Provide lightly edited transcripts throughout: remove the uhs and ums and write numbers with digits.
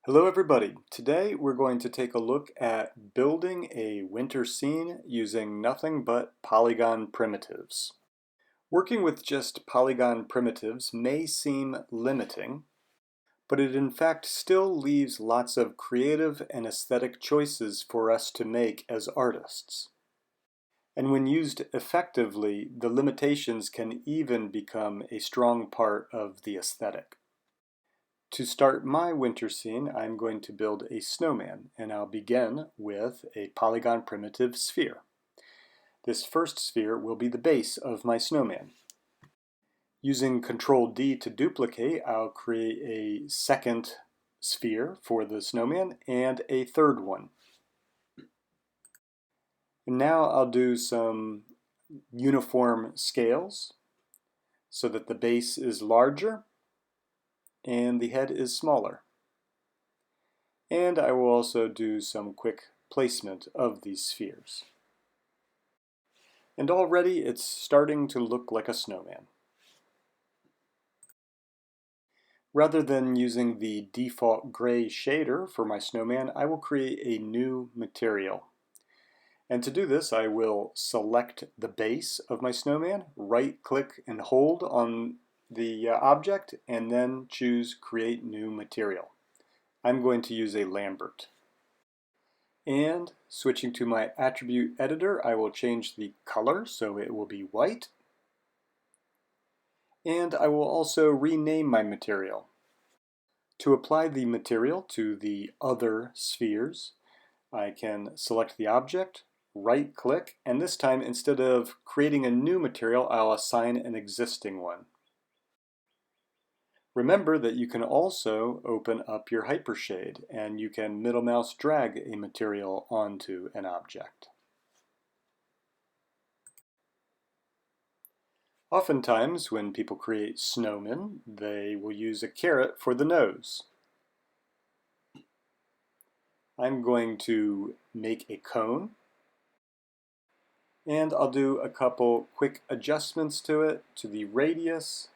Hello everybody. Today we're going to take a look at building a winter scene using nothing but Polygon primitives. Working with just Polygon primitives may seem limiting, but it in fact still leaves lots of creative and aesthetic choices for us to make as artists. And when used effectively, the limitations can even become a strong part of the aesthetic. To start my winter scene, I'm going to build a snowman, and I'll begin with a polygon primitive sphere. This first sphere will be the base of my snowman. Using Ctrl-D to duplicate, I'll create a second sphere for the snowman and a third one. And now I'll do some uniform scales so that the base is larger and the head is smaller. And I will also do some quick placement of these spheres. And already it's starting to look like a snowman. Rather than using the default gray shader for my snowman, I will create a new material. And to do this, I will select the base of my snowman, right-click and hold on the object, and then choose Create New Material. I'm going to use a Lambert. And switching to my attribute editor, I will change the color so it will be white. And I will also rename my material. To apply the material to the other spheres, I can select the object, right-click, and this time instead of creating a new material, I'll assign an existing one. Remember that you can also open up your hypershade, and you can middle mouse drag a material onto an object. Oftentimes, when people create snowmen, they will use a carrot for the nose. I'm going to make a cone, and I'll do a couple quick adjustments to it, to the radius,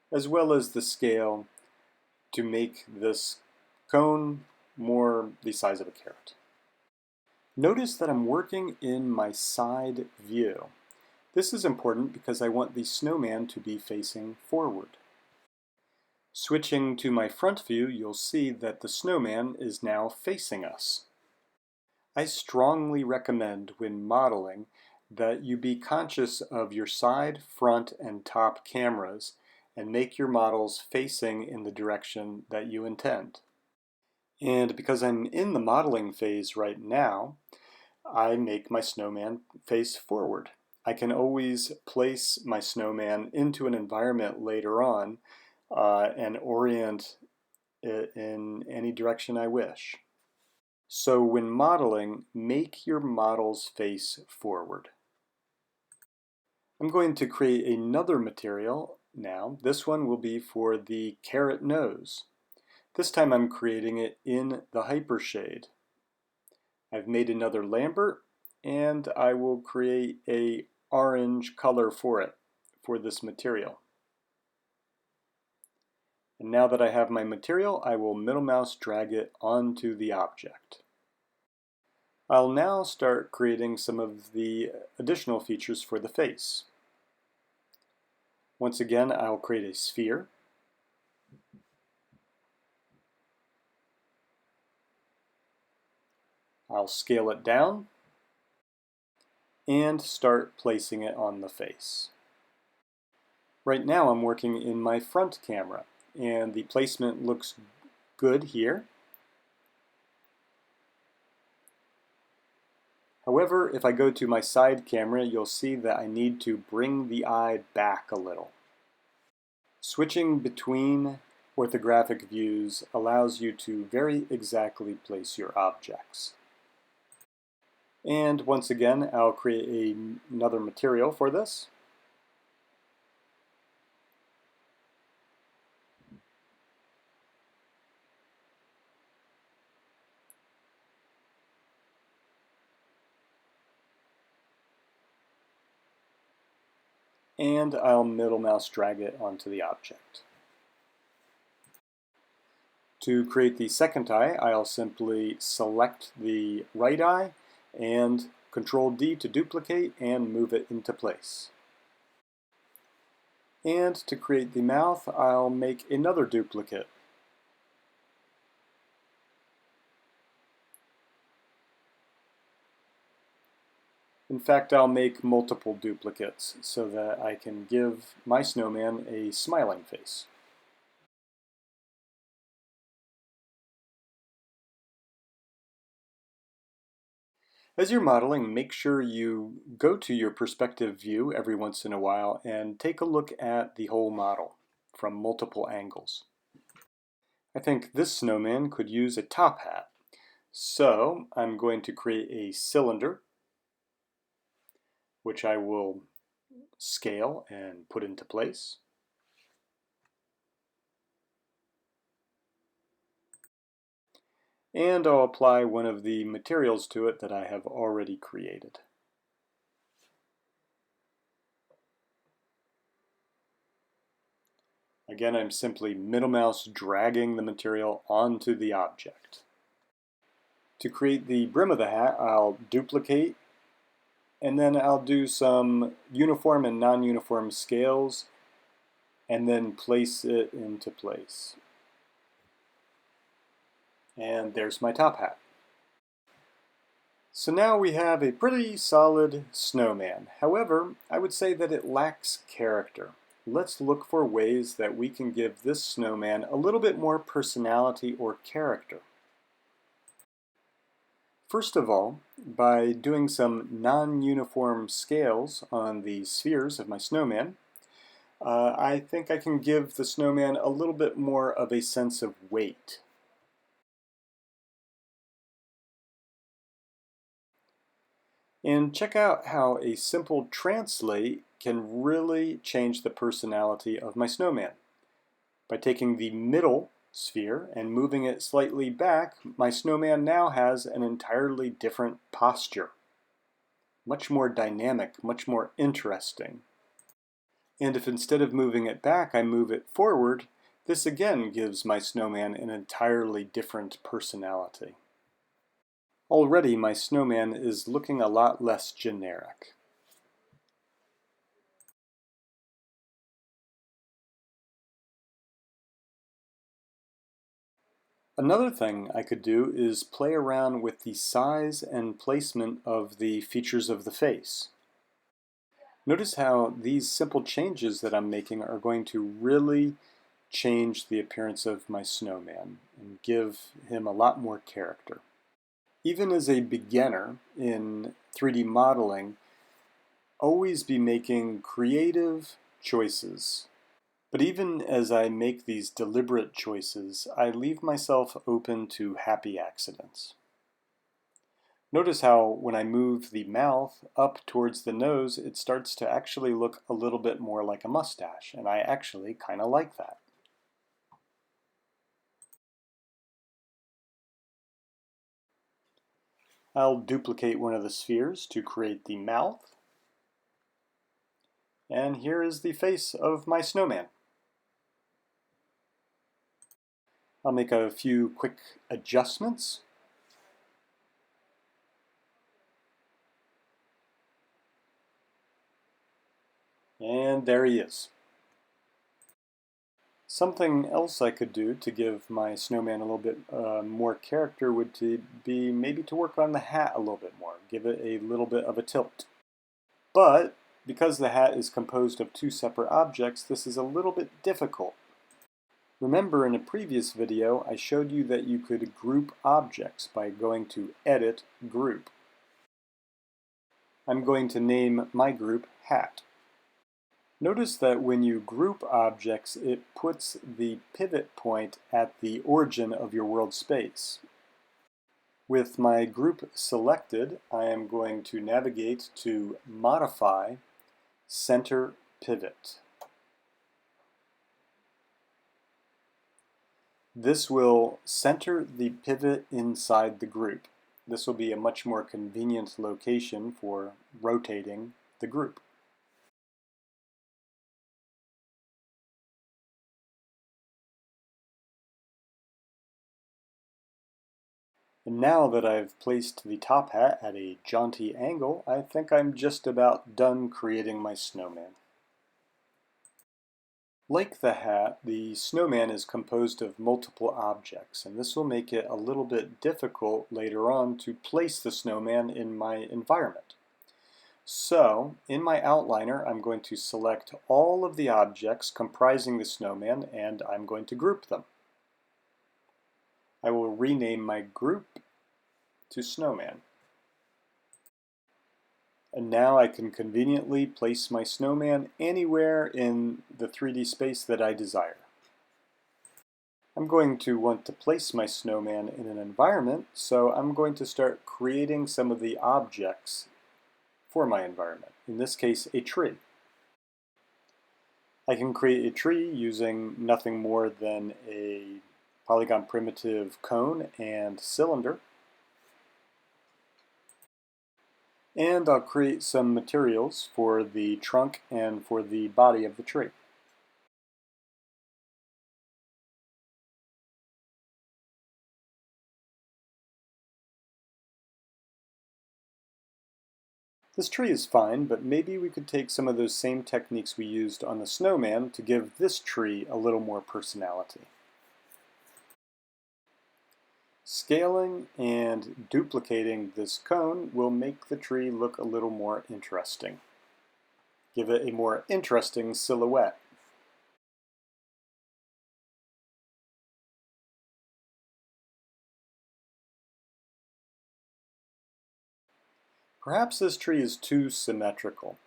as well as the scale to make this cone more the size of a carrot. Notice that I'm working in my side view. This is important because I want the snowman to be facing forward. Switching to my front view, you'll see that the snowman is now facing us. I strongly recommend when modeling that you be conscious of your side, front, and top cameras and make your models facing in the direction that you intend. And because I'm in the modeling phase right now, I make my snowman face forward. I can always place my snowman into an environment later on and orient it in any direction I wish. So when modeling, make your models face forward. I'm going to create another material now. This one will be for the carrot nose. This time I'm creating it in the hypershade. I've made another Lambert, and I will create a orange color for it, for this material. And now that I have my material, I will middle mouse drag it onto the object. I'll now start creating some of the additional features for the face. Once again, I'll create a sphere. I'll scale it down and start placing it on the face. Right now I'm working in my front camera, and the placement looks good here. However, if I go to my side camera, you'll see that I need to bring the eye back a little. Switching between orthographic views allows you to very exactly place your objects. And once again, I'll create another material for this. And I'll middle mouse drag it onto the object. To create the second eye, I'll simply select the right eye and Control D to duplicate and move it into place. And to create the mouth, I'll make another duplicate. In fact, I'll make multiple duplicates so that I can give my snowman a smiling face. As you're modeling, make sure you go to your perspective view every once in a while and take a look at the whole model from multiple angles. I think this snowman could use a top hat. So I'm going to create a cylinder, which I will scale and put into place. And I'll apply one of the materials to it that I have already created. Again, I'm simply middle mouse dragging the material onto the object. To create the brim of the hat, I'll duplicate, and then I'll do some uniform and non-uniform scales, and then place it into place. And there's my top hat. So now we have a pretty solid snowman. However, I would say that it lacks character. Let's look for ways that we can give this snowman a little bit more personality or character. First of all, by doing some non-uniform scales on the spheres of my snowman, I think I can give the snowman a little bit more of a sense of weight. And check out how a simple translate can really change the personality of my snowman. By taking the middle sphere and moving it slightly back, my snowman now has an entirely different posture. Much more dynamic, much more interesting. And if instead of moving it back, I move it forward, this again gives my snowman an entirely different personality. Already my snowman is looking a lot less generic. Another thing I could do is play around with the size and placement of the features of the face. Notice how these simple changes that I'm making are going to really change the appearance of my snowman and give him a lot more character. Even as a beginner in 3D modeling, always be making creative choices. But even as I make these deliberate choices, I leave myself open to happy accidents. Notice how when I move the mouth up towards the nose, it starts to actually look a little bit more like a mustache, and I actually kind of like that. I'll duplicate one of the spheres to create the mouth. And here is the face of my snowman. I'll make a few quick adjustments. And there he is. Something else I could do to give my snowman a little bit more character would be maybe to work on the hat a little bit more, give it a little bit of a tilt. But because the hat is composed of two separate objects, this is a little bit difficult. Remember in a previous video I showed you that you could group objects by going to Edit, Group. I'm going to name my group Hat. Notice that when you group objects, it puts the pivot point at the origin of your world space. With my group selected, I am going to navigate to Modify, Center Pivot. This will center the pivot inside the group. This will be a much more convenient location for rotating the group. And now that I've placed the top hat at a jaunty angle, I think I'm just about done creating my snowman. Like the hat, the snowman is composed of multiple objects, and this will make it a little bit difficult later on to place the snowman in my environment. So, in my outliner, I'm going to select all of the objects comprising the snowman, and I'm going to group them. I will rename my group to Snowman. And now I can conveniently place my snowman anywhere in the 3D space that I desire. I'm going to want to place my snowman in an environment, so I'm going to start creating some of the objects for my environment. In this case, a tree. I can create a tree using nothing more than a Polygon primitive cone and cylinder. And I'll create some materials for the trunk and for the body of the tree. This tree is fine, but maybe we could take some of those same techniques we used on the snowman to give this tree a little more personality. Scaling and duplicating this cone will make the tree look a little more interesting. Give it a more interesting silhouette. Perhaps this tree is too symmetrical.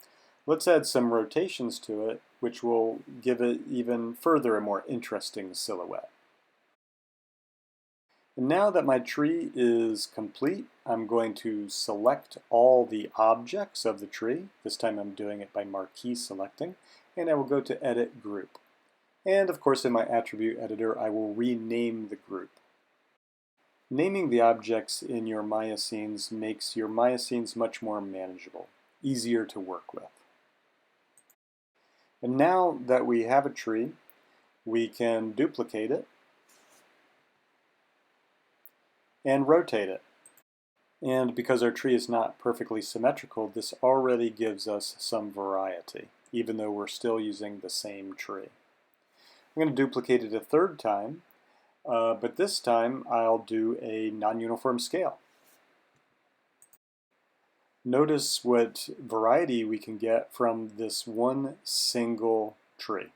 Let's add some rotations to it, which will give it even further a more interesting silhouette. And now that my tree is complete, I'm going to select all the objects of the tree. This time I'm doing it by marquee selecting, and I will go to Edit Group. And of course in my attribute editor I will rename the group. Naming the objects in your Maya scenes makes your Maya scenes much more manageable, easier to work with. And now that we have a tree, we can duplicate it and rotate it. And because our tree is not perfectly symmetrical, this already gives us some variety, even though we're still using the same tree. I'm going to duplicate it a third time, but this time I'll do a non-uniform scale. Notice what variety we can get from this one single tree.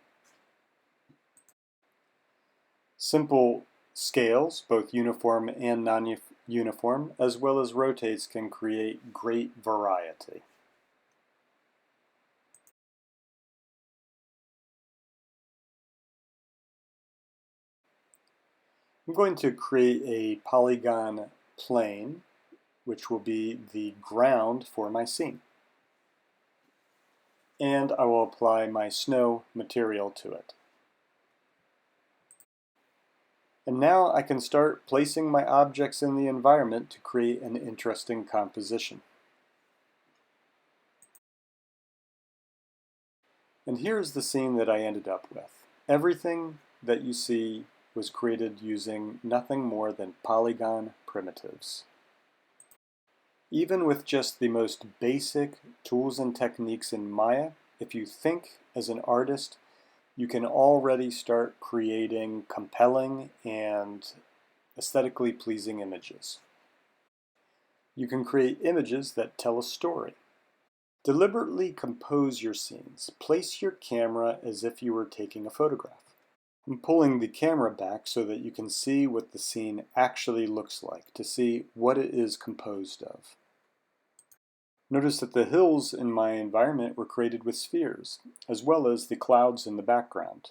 Simple scales, both uniform and non-uniform, as well as rotates, can create great variety. I'm going to create a polygon plane, which will be the ground for my scene. And I will apply my snow material to it. And now I can start placing my objects in the environment to create an interesting composition. And here's the scene that I ended up with. Everything that you see was created using nothing more than Polygon primitives. Even with just the most basic tools and techniques in Maya, if you think as an artist, you can already start creating compelling and aesthetically pleasing images. You can create images that tell a story. Deliberately compose your scenes. Place your camera as if you were taking a photograph. I'm pulling the camera back so that you can see what the scene actually looks like, to see what it is composed of. Notice that the hills in my environment were created with spheres, as well as the clouds in the background.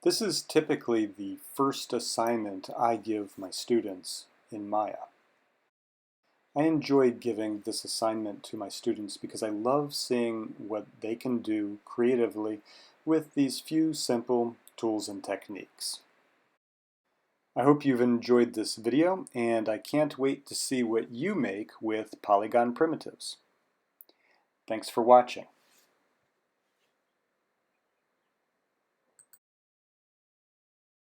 This is typically the first assignment I give my students in Maya. I enjoy giving this assignment to my students because I love seeing what they can do creatively with these few simple tools and techniques. I hope you've enjoyed this video, and I can't wait to see what you make with Polygon primitives. Thanks for watching.